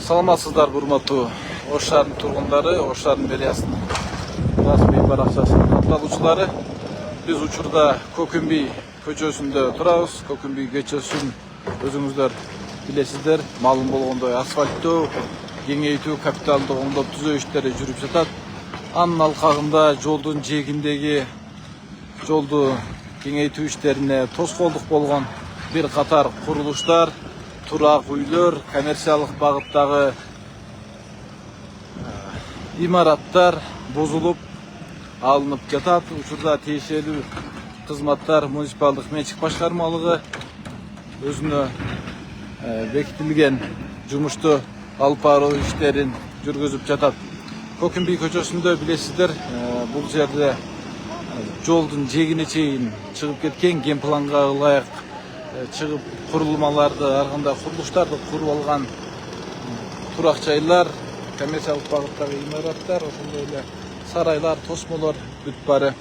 Саламатсыздар, урматтуу Ош шаарынын тургундары, Ош шаарынын мэриясынын расмий баракчасынын катталуучулары. Биз учурда Көкүмбүй көчөсүндө турабыз. Көкүмбүй көчөсүн өзүңүздөр билесиздер. Маалым болгондой асфальттоо, кеңейтүү, капиталдык оңдоп түзөө иштери жүрүп жатат. Анын алкагында жолдун жээгиндеги жолду кеңейтүү иштерине тоскоолдук болгон бир катар курулуштар, турак үйлөр, коммерциялык багыттагы имараттар бузулуп алынып жатат. Учурда тиешелүү кызматтар муниципалдык менчик башкармалыгы өзүнө бекитилген жумушту алып баруу иштерин жүргүзүп жатат. Көкүмбүй көчөсүндө билесиздер, бул жерде жолдун жээгине чейин чыгып кеткен, кен планга ылайык чыгып курулмаларды, ар кандай курулуштарды куруп алган турак жайлар, коммерциялык багыттагы имараттар, ошондой эле сарайлар, тосмолор бүт баары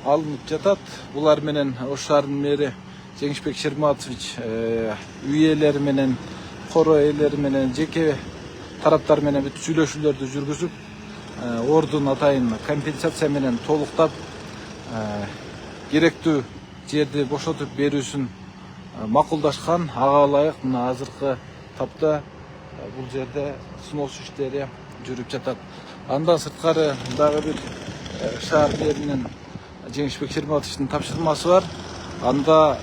алынып жатат. Булар менен Ош шаарынын мэри Жеңишбек Шерматович үй ээлери менен, коро ээлери менен, жеке тараптар менен бүт сүйлөшүүлөрдү жүргүзүп, ордун атайын компенсация менен толуктап, керектүү жерди бошотуп берүүсүн макулдашкан. Ага ылайык мына азыркы тапта бул жерде снос иштери жүрүп жатат. Андан сырткары дагы бир шаар мэринин Жеңишбек Шерматовичтин тапшырмасы бар. Анда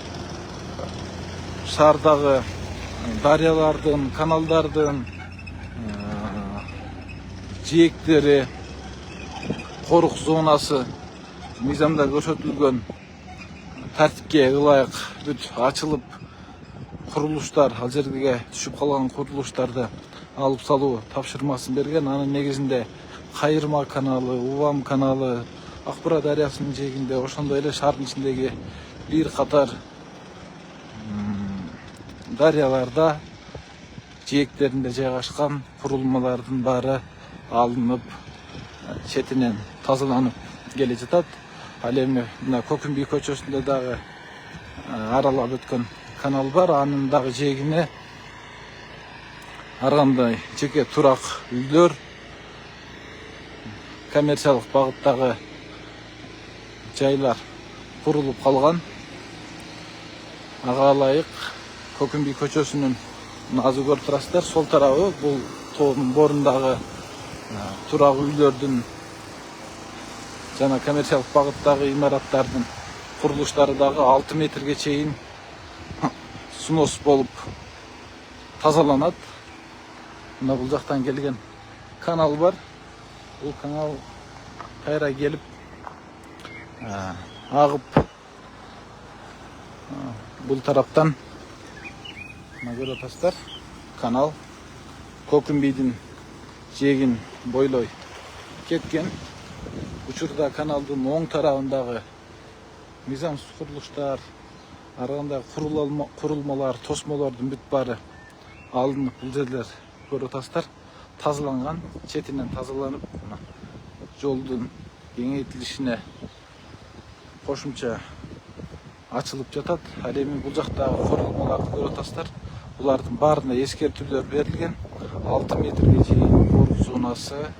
шаардагы дарыялардын, каналдардын жээктери, корук зонасы мыйзамда көрсөтүлгөн тартипке ылайык бүт ачылып, курулуштар, ал жерге түшүп калган курулуштарды алып салуу тапшырмасын берген. Анын негизинде Кайырма каналы, Увам каналы, Акбура дарыясынын жээгинде, ошондой эле шаардын ичиндеги бир катар дарыяларда, жээктеринде жайгашкан курулмалардын баары алынып, четинен тазаланып келе жатат. Ал эми мына Көкүмбүй көчөсүндө дагы аралап өткөн канал бар. Анын дагы жээгине ар кандай жеке турак үйлөр, коммерциялык багыттагы жайлар курулуп калган. Ага ылайык Көкүмбүй көчөсүнүн азыр көрүп турасыздар, сол тарабы бул тоонун борундагы турак үйлөрдүн жана коммерциялык багыттагы имараттардын курулуштары дагы 6 метрге чейин снос болуп тазаланат. Мына бул жактан келген канал бар. Бул канал кайра келип агып бул тараптан мына көрүп атасыздар, канал Көкүмбүйдүн жээгин бойлой кеткен. Учурда каналдын оң тарабындагы мыйзамсыз курулуштар, ар кандай курулмалар, тосмолордун бүт баары алынып, бул жерлер көрүп атасыздар, тазаланган, четинен тазаланып, жолдун кеңейтилишине кошумча ачылып жатат. Ал эми бул жактагы курулмаларды көрүп атасыздар. Булардын баарына эскертүүлөр берилген. 6 метрге чейин корук зонасы,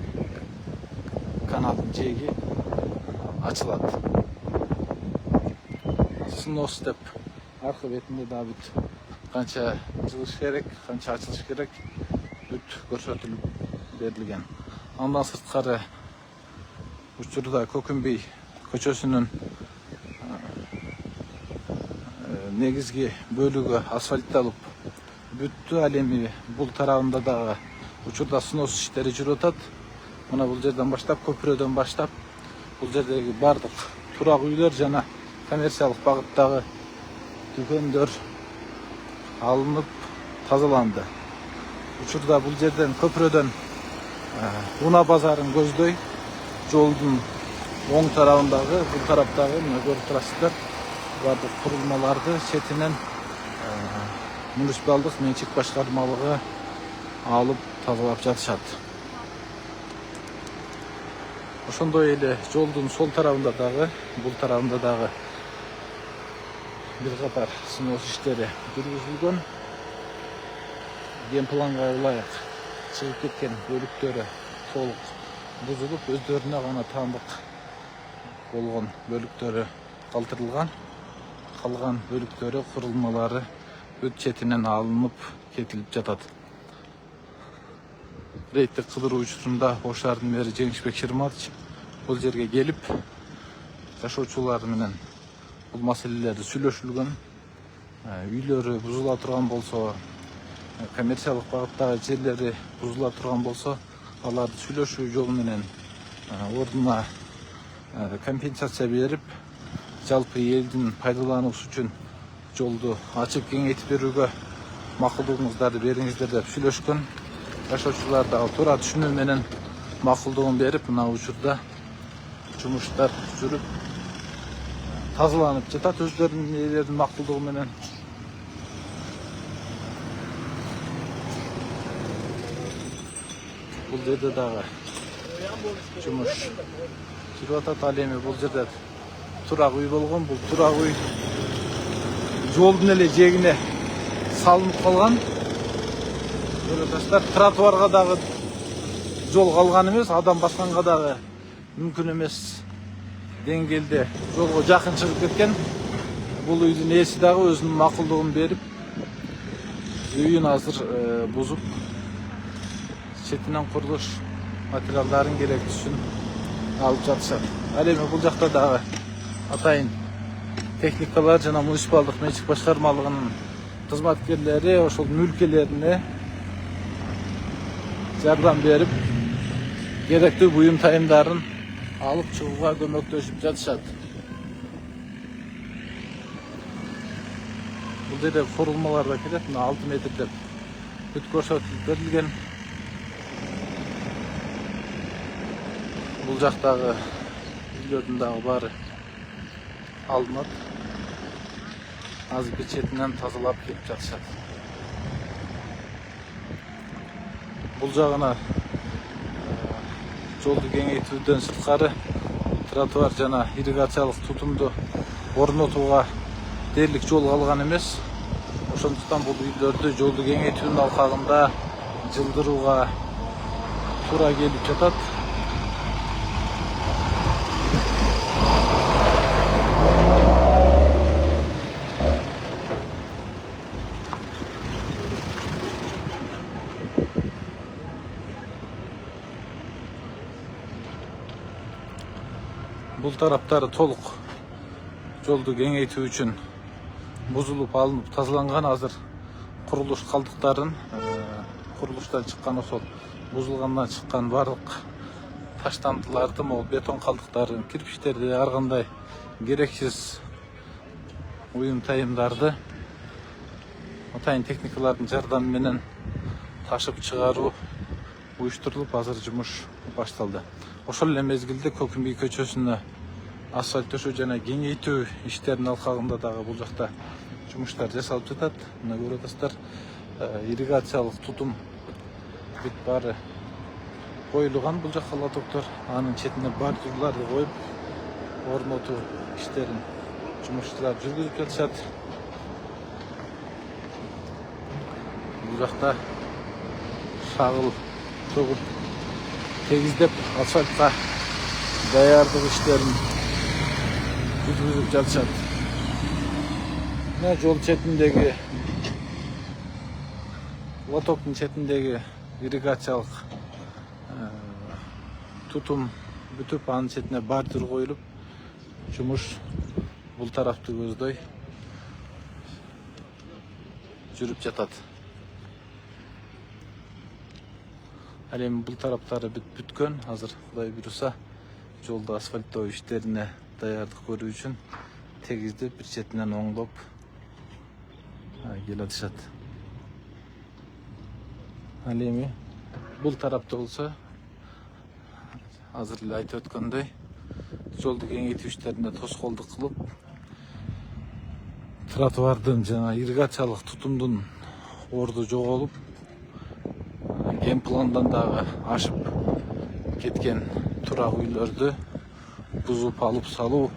каналдын жээги ачылат. Снос деп аркы бетинде да бүт канча жылыш керек, канча ачылыш керек бүт көрсөтүлүп берилген. Андан сырткары учурда Көкүмбүй көчөсүнүн негизги бөлүгү асфальтталып бүттү. Ал эми бул тарабында дагы учурда снос иштери жүрүп атат. Мына бул жерден баштап, көпүрөдөн баштап, бул жердеги бардык турак үйлөр жана коммерциялык багыттагы дүкөндөр алынып тазаланды. Учурда бул жерден көпүрөдөн Уна базарын көздөй жолдун оң тарабындагы, бул тараптагы мына көрүп турасыздар, бардык курулмаларды четинен муниципалдык менчик башкармалыгы алып тазалап жатышат. Ошондой эле жолдун сол тарабында дагы, бул тарабында дагы бир катар снос иштери жүргүзүлгөн. Ген планга ылайык чыгып кеткен бөлүктөрү толук бузулуп, өздөрүнө гана таандык болгон бөлүктөрү калтырылган. Калган бөлүктөрү, курулмалары өт четинен алынып кетилип жатат. Рейдтик кыдыруу учурунда Ош шаарынын мэри Жеңишбек Шырматович бул жерге келип, жашоочулар менен бул маселелерди сүйлөшүлгөн. Үйлөрү бузула турган болсо, коммерциялык багыттагы жерлери бузула турган болсо, аларды сүйлөшүү жолу менен ордуна компенсация берип, жалпы элдин пайдалануусу үчүн жолду ачык кеңейтип берүүгө макулдугуңуздарды бериңиздер деп сүйлөшкөн. Жашоочулар дагы туура түшүнүү менен макулдугун берип, мына учурда жумуштар жүрүп тазаланып жатат өздөрүнүн ээлеринин макулдугу менен. Бул жерде дагы жумуш жүрүп атат. Ал эми бул жерде турак үй болгон. Бул турак үй жолдун эле жээгине салынып калган. Көрөсүздөр, тротуарга дагы жол калган эмес, адам басканга дагы мүмкүн эмес деңгээлде жолго жакын чыгып кеткен. Бул үйдүн ээси дагы өзүнүн макулдугун берип, үйүн азыр бузуп, четинен курулуш материалдарын керектүүсүн алып жатышат. Ал эми бул жакта дагы атайын техникалар жана муниципалдык менчик башкармалыгынын кызматкерлери ошол мүлкелерине жардам берип, керектүү буюм тайымдарын алып чыгууга көмөктөшүп жатышат. Бул жерде курулмалар да келет. 6 метр деп бүт көрсөтүлүп берилген. Бул жактагы үйлөрдүн дагы баары алынат. Азыр четинен тазалап келип жатышат. Бул жагына жолду кеңейтүүдөн сырткары тротуар жана ирригациялык тутумду орнотууга дээрлик жол калган эмес. Ошондуктан бул үйлөрдү жолду кеңейтүүнүн алкагында жылдырууга туура келип жатат. Бул тараптары толук жолду кеңейтүү үчүн бузулуп алынып тазаланган. Азыр курулуш калдыктарын, курулуштан чыккан ошол бузулгандан чыккан бардык таштандыларды, могул бетон калдыктарын, кирпичтерди, ар кандай керексиз уюм тайымдарды атайын техникалардын жардамы менен ташып чыгаруу уюштурулуп, азыр жумуш башталды. Ошол эле мезгилде Көкүм би көчөсүнө асфальт төшөө жана кеңейтүү иштеринин алкагында дагы бул жакта жумуштар жасалып жатат. Мына көрүп атасыздар, ирригациялык тутум бүт баары коюлган. Бул жакка лотоктор, анын четине бордюрларды коюп, орнотуу иштерин жумушчулар жүргүзүп жатышат. Бул жакта шагыл төгүп, тегиздеп, асфальтка даярдык иштерин жүргүзүп жатышат. Мына жол четиндеги, лотоктун четиндеги ирригациялык тутум бүтүп, анын четине бордюр коюлуп, жумуш бул тарапты көздөй жүрүп жатат. Ал эми бул тараптары бүткөн. Азыр Кудай буйруса жолду асфальттоо иштерине даярдык көрүү үчүн тегиздеп, бир четинен оңдоп келатышат. Ал эми бул тарапта болсо, азыр эле айтып өткөндөй, жолду кеңейтүү иштерине тоскоолдук кылып, тротуардын жана ирригациялык тутумдун орду жоголуп, кен пландан дагы ашып кеткен турак үйлөрдү бузуп алып салуу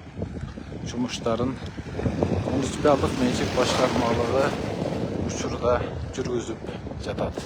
жумуштарын муниципалдык менчик башкармалыгы учурда жүргүзүп жатат.